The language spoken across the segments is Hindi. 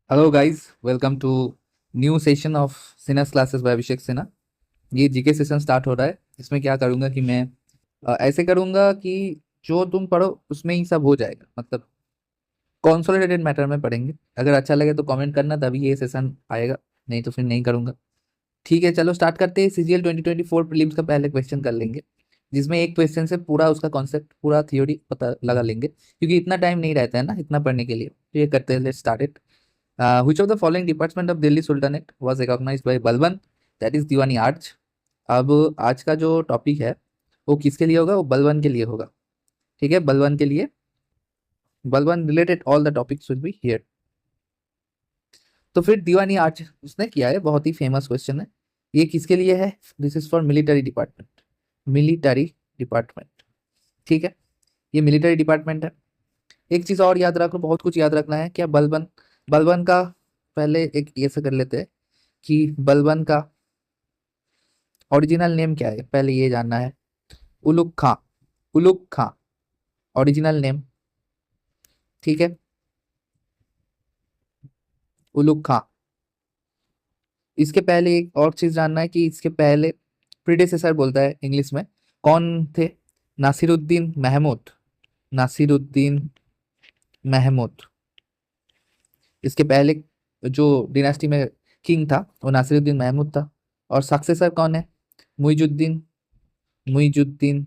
Hello guys, welcome to new session of सिनस क्लासेस बाय अभिषेक सिन्हा। ये जीके सेशन स्टार्ट हो रहा है। इसमें क्या करूंगा कि मैं ऐसे करूंगा कि जो तुम पढ़ो उसमें ही सब हो जाएगा, मतलब कॉन्सोलिडेटेड मैटर में पढ़ेंगे। अगर अच्छा लगे तो कमेंट करना, तभी ये सेशन आएगा, नहीं तो फिर नहीं करूंगा। ठीक है, चलो स्टार्ट करते हैं। सीजीएल 2024 प्रीलिम्स का पहले क्वेश्चन कर लेंगे, जिसमें एक क्वेश्चन से पूरा उसका कॉन्सेप्ट, पूरा थ्योरी पता लगा लेंगे, क्योंकि इतना टाइम नहीं रहता है ना इतना पढ़ने के लिए। तो ये करते हैं, let's start it. Which of the following department of Delhi Sultanate was recognized by Balban, that is Deewani arch. अब आज का जो टॉपिक है वो किसके लिए होगा? वो बलवन के लिए होगा। ठीक है, बलवन के लिए। बलवन related all the topics will be here. तो फिर दीवानी आर्च उसने किया है, बहुत ही फेमस क्वेश्चन है। ये किसके लिए है? This is for military department. Military department, ठीक है, ये मिलिट्री डिपार्टमेंट है। एक चीज और याद रखो, बहुत कुछ याद रखना है। क्या बलबन, बलबन का पहले एक ये से कर लेते हैं कि बलबन का ओरिजिनल नेम क्या है, पहले ये जानना है। उलुग खां, उलुग खां ओरिजिनल नेम, ठीक है, उलुग खां। इसके पहले एक और चीज जानना है कि इसके पहले प्रीडेसेसर बोलता है इंग्लिश में, कौन थे? नासिरुद्दीन महमूद, नासिरुद्दीन महमूद। इसके पहले जो डिनास्टी में किंग था वो नासिरुद्दीन महमूद था। और सक्सेसर कौन है? मुइजुद्दीन, मुइजुद्दीन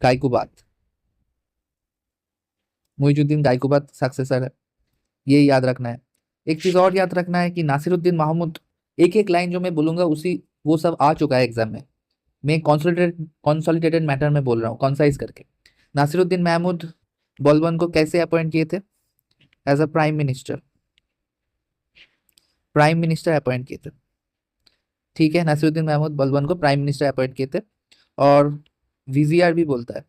गायकुबाद, मुइजुद्दीन गायकुबाद सक्सेसर है। ये याद रखना है। एक चीज और याद रखना है कि नासिरुद्दीन महमूद, एक एक लाइन जो मैं बोलूंगा उसी वो सब आ चुका है एग्जाम में। मैं कॉन्सोलिडेटेड मैटर में बोल रहा हूँ, कॉन्साइज करके। नासिरुद्दीन महमूद बलबन को कैसे अपॉइंट किए थे? As a prime minister, prime minister appoint किए थे। ठीक है, नासिरुद्दीन महमूद बलबन को प्राइम मिनिस्टर अपॉइंट किए थे। और वीजीआर भी बोलता है,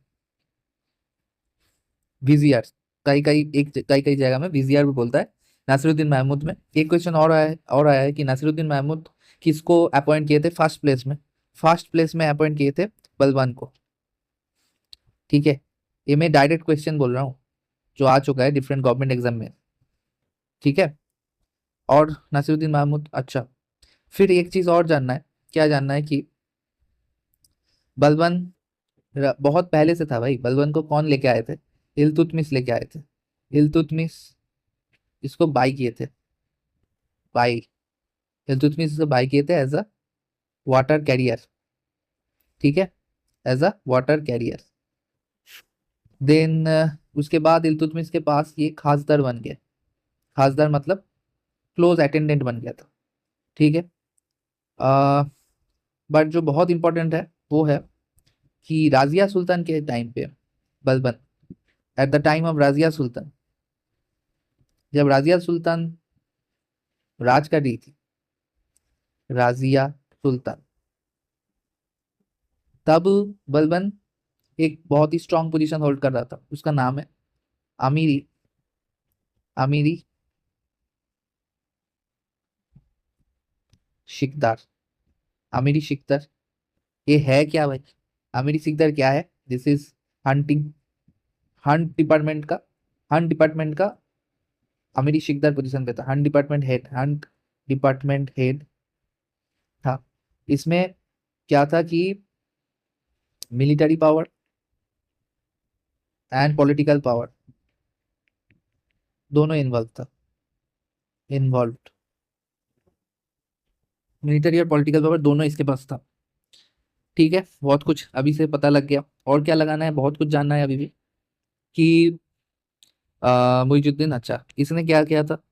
वीजीआर, कई कई जगह में वीजीआर भी बोलता है नासिरुद्दीन महमूद में। एक क्वेश्चन और आया है कि नासिरुद्दीन महमूद किसको अपॉइंट किए थे फर्स्ट प्लेस में? फर्स्ट प्लेस में अपॉइंट किए थे बलवान को। ठीक है, ये मैं डायरेक्ट क्वेश्चन बोल रहा हूँ जो आ चुका है डिफरेंट गवर्नमेंट एग्जाम में। ठीक है, और नासिरुद्दीन महमूद, अच्छा। फिर एक चीज और जानना है, क्या जानना है कि बलबन बहुत पहले से था भाई। बलबन को कौन लेके आए थे? इल्तुतमिश लेके आए थे। इल्तुतमिश इसको बाई किए थे, बाई। इल्तुतमिश इसको बाई किए थे एज अ वाटर कैरियर। ठीक है, as a water carrier. Then उसके बाद इल्तुतमिश के पास ये खासदार बन गया। खासदार मतलब क्लोज अटेंडेंट बन गया था। ठीक है, बट जो बहुत इंपॉर्टेंट है वो है कि राजिया सुल्तान के टाइम पे Balban, at the time of Razia Sultan, जब राजिया सुल्तान राज कर रही थी, राजिया सुल्तान, तब बलबन एक बहुत ही स्ट्रांग पोजीशन होल्ड कर रहा था। उसका नाम है अमीरी, अमीरी शिकदार, अमीरी शिकदार। ये है क्या भाई? अमीरी शिकदार क्या है? This is hunting, Hunt department का, हंट डिपार्टमेंट का अमीरी शिकदार पोजीशन पे था। Hunt department head, Hunt department head था। इसमें क्या था कि military power and political power दोनों इन्वॉल्व था, इन्वॉल्व। मिलिट्री और पॉलिटिकल पावर दोनों इसके पास था। ठीक है, बहुत कुछ अभी से पता लग गया। और क्या लगाना है? बहुत कुछ जानना है अभी भी कि मुइजुद्दीन, अच्छा, इसने क्या किया था?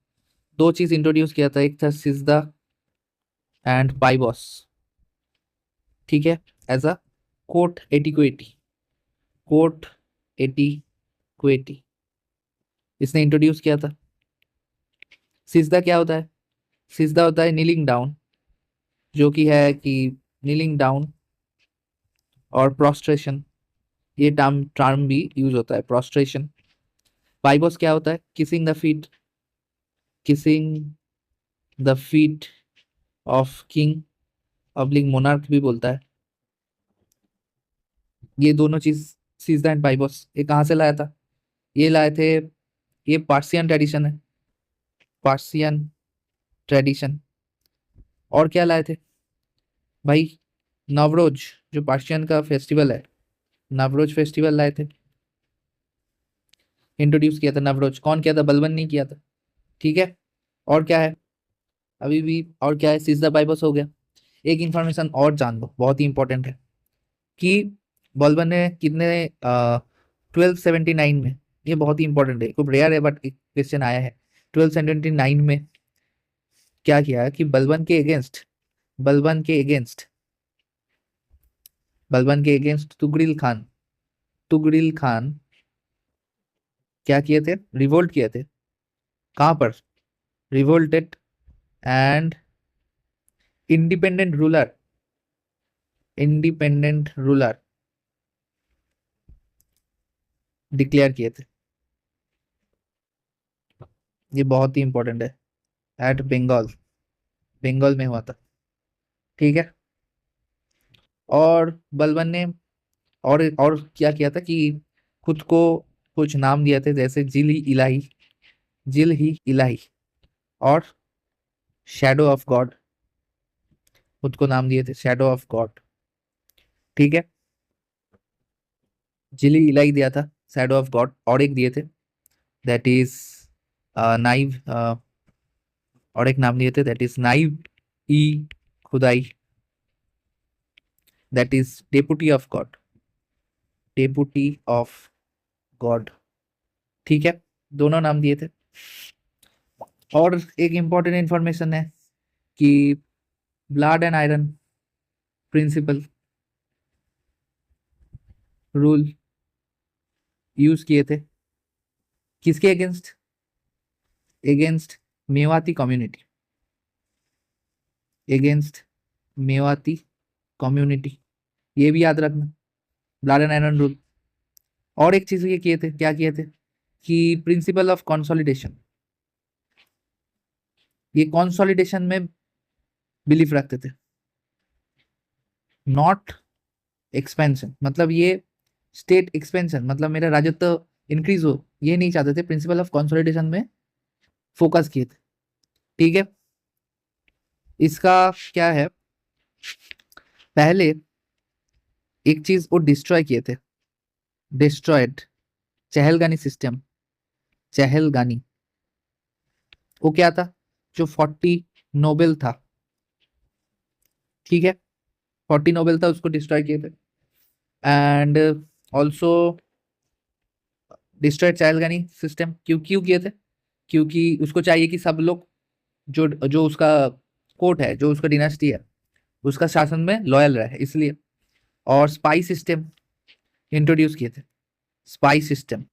दो चीज इंट्रोड्यूस किया था, एक था सिजदा एंड पाइबॉस। ठीक है, एज अ कोर्ट एटिक्वेटी, कोर्ट एटिक्वेटी इसने इंट्रोड्यूस किया था। सिजदा क्या होता है? सिजदा होता है नीलिंग डाउन, जो कि है कि नीलिंग डाउन। और प्रोस्ट्रेशन, ये टर्म टर्म भी यूज होता है, प्रोस्ट्रेशन। पाइबॉस क्या होता है? Kissing the feet, kissing the feet of king, public monarch भी बोलता है। ये दोनों चीज, सिजदा एंड पाइबॉस, ये कहाँ से लाया था? ये लाए थे, ये पार्सियन ट्रेडिशन है। Persian tradition. और क्या लाए थे भाई? नवरोज, जो पार्शियन का फेस्टिवल है, नवरोज फेस्टिवल लाए थे, इंट्रोड्यूस किया था नवरोज। कौन किया था? बलबन नहीं किया था। ठीक है। और क्या है अभी भी? और क्या है? सिजदा बाइबस हो गया। एक इंफॉर्मेशन और जान लो, बहुत ही इंपॉर्टेंट है कि बलबन ने कितने 1279 में, ये बहुत ही इंपॉर्टेंट है, खूब रेयर है बट क्वेश्चन आया है, 1279 में क्या किया कि बलबन के अगेंस्ट तुगरिल खान क्या किए थे? रिवोल्ट किए थे। कहां पर? Revolted and independent ruler declare किए थे। ये बहुत ही इंपॉर्टेंट है। एट बंगाल में हुआ था। ठीक है। और बलबन ने और क्या किया था कि खुद को कुछ नाम दिए थे, जैसे जिल ही इलाही और शैडो ऑफ गॉड, खुद को नाम दिए थे शैडो ऑफ गॉड। ठीक है। जिली इलाही दिया था, शैडो ऑफ गॉड, और एक दिए थे दैट इज नाइव, और एक नाम दिए थे दैट इज नाइव ई खुदाई, that is deputy of God. ठीक है। दोनों नाम दिए थे। और एक इंपॉर्टेंट इंफॉर्मेशन है कि blood and iron principle rule use किए थे किसके against Mewati community, against Mewati community. ये भी याद रखना, ब्लड एंड आयरन रूल। और एक चीज ये किए थे, क्या किए थे कि प्रिंसिपल ऑफ कंसोलिडेशन, ये कंसोलिडेशन में बिलीफ रखते थे, नॉट एक्सपेंशन, मतलब ये स्टेट एक्सपेंशन, मतलब मेरा राजत्व इंक्रीज हो, ये नहीं चाहते थे, प्रिंसिपल ऑफ कंसोलिडेशन में फोकस किए थे। ठीक है। इसका क्या है, पहले एक चीज वो डिस्ट्रॉय किए थे, डिस्ट्रॉयड चहलगानी सिस्टम, चहलगानी। वो क्या था? जो 40 नोबेल था, ठीक है, 40 नोबेल था, उसको डिस्ट्रॉय किए थे। And also destroyed Chahalgani system, क्यों क्यों किए थे? क्योंकि उसको चाहिए कि सब लोग, जो जो उसका कोर्ट है, जो उसका डिनास्टी है, उसका शासन में लॉयल रहे, इसलिए। और स्पाई सिस्टम इंट्रोड्यूस किए थे, स्पाई सिस्टम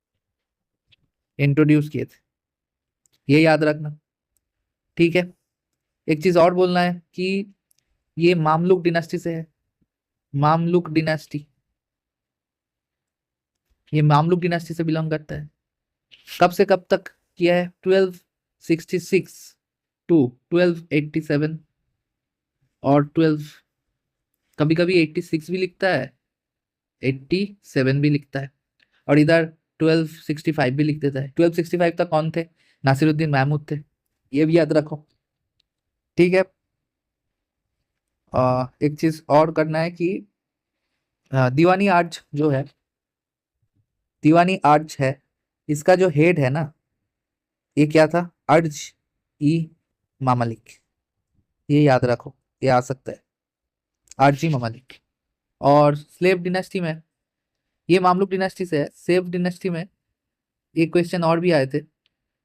इंट्रोड्यूस किए थे, ये याद रखना। ठीक है। एक चीज और बोलना है कि ये मामलुक डिनास्टी से है, मामलुक डिनास्टी, ये मामलुक डिनास्टी से बिलोंग करता है। कब से कब तक किया है? 1266 टू 1287, और 12, कभी कभी 86 भी लिखता है, 87 भी लिखता है, और इधर 1265 भी लिख देता है। 1265 तक कौन थे? नासिरुद्दीन महमूद थे, ये भी याद रखो। ठीक है। एक चीज और करना है कि दीवानी आर्च जो है, दीवानी आर्च है, इसका जो हेड है ना, ये क्या था? अर्ज ई मामलिक, ये याद रखो, ये आ सकता है, अर्जी मामलिक। और स्लेव डिनेस्टी में, ये मामलुक डिनेस्टी से है, स्लेव डिनेस्टी में एक क्वेश्चन और भी आए थे।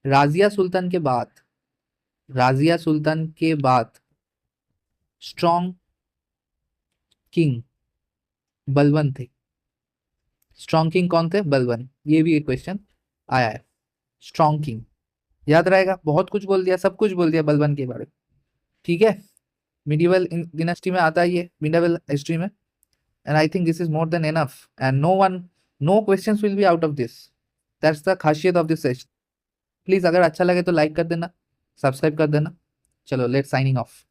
राजिया सुल्तान के बाद, राजिया सुल्तान के बाद स्ट्रॉन्ग किंग बलबन थे। स्ट्रॉन्ग किंग कौन थे? बलबन। ये भी एक क्वेश्चन आया है, स्ट्रॉन्ग किंग। याद रहेगा, बहुत कुछ बोल दिया, सब कुछ बोल दिया बलबन के बारे में। ठीक है। मिडिवल डिनेस्टी में आता है ये, मिडिवल हिस्ट्री में। And I think this is more than enough, and no questions will be out of this, that's the खासियत ऑफ दिस सेशन। प्लीज अगर अच्छा लगे तो लाइक कर देना, सब्सक्राइब कर देना। चलो लेट्स साइनिंग ऑफ।